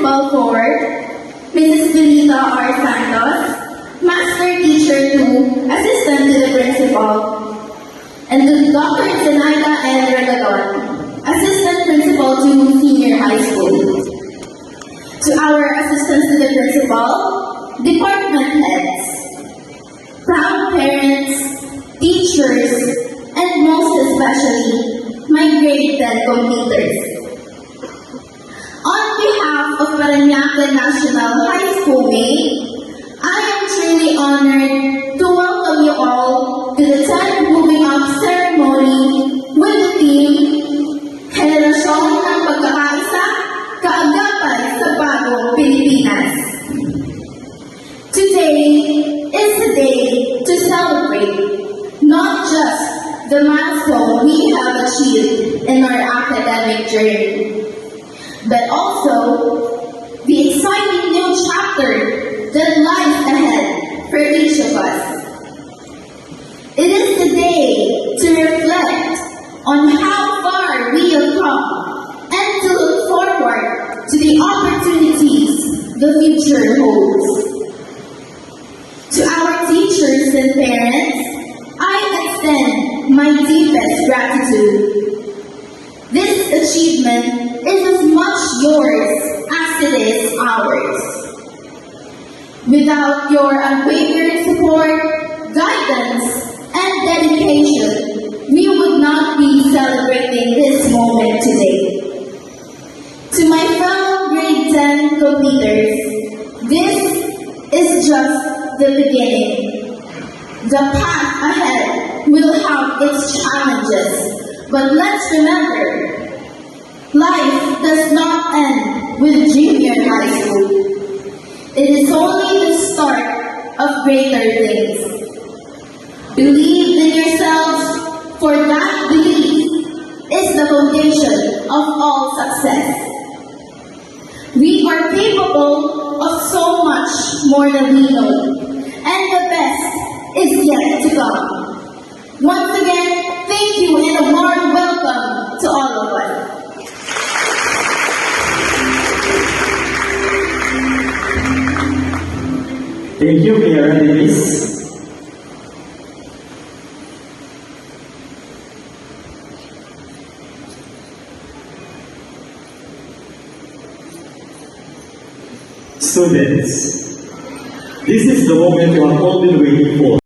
Principal 4, Mrs. Benita R. Santos, Master Teacher 2, Assistant to the Principal, and to Dr. Zenaida N. Regadon, Assistant Principal to Senior High School. To our assistants to the Principal, Department Heads, proud parents, teachers, and most especially, my grade 10 completers. On behalf of Parañaque National High School Maid, I am truly honored to welcome you all to the 10th Moving Up ceremony with the theme, Henerasyon ng Pagkakaisa, Kaagapay sa Bagong Pilipinas. Today is the day to celebrate not just the milestone we have achieved in our academic journey, but also the exciting new chapter that lies ahead for each of us. It is the day to reflect on how far we have come and to look forward to the opportunities the future holds. To our teachers and parents, I extend my deepest gratitude. This achievement is as much yours as it is ours. Without your unwavering support, guidance, and dedication, we would not be celebrating this moment today. To my fellow grade 10 completers, this is just the beginning. The path ahead will have its challenges, but let's remember, life does not end with junior high school. It is only the start of greater things. Believe in yourselves, for that belief is the foundation of all success. We are capable of so much more than we know, and the best is yet to come. Once again, thank you and a warm welcome to all of us. Thank you, Mayor Denise. Students, this is the moment you have all been waiting for.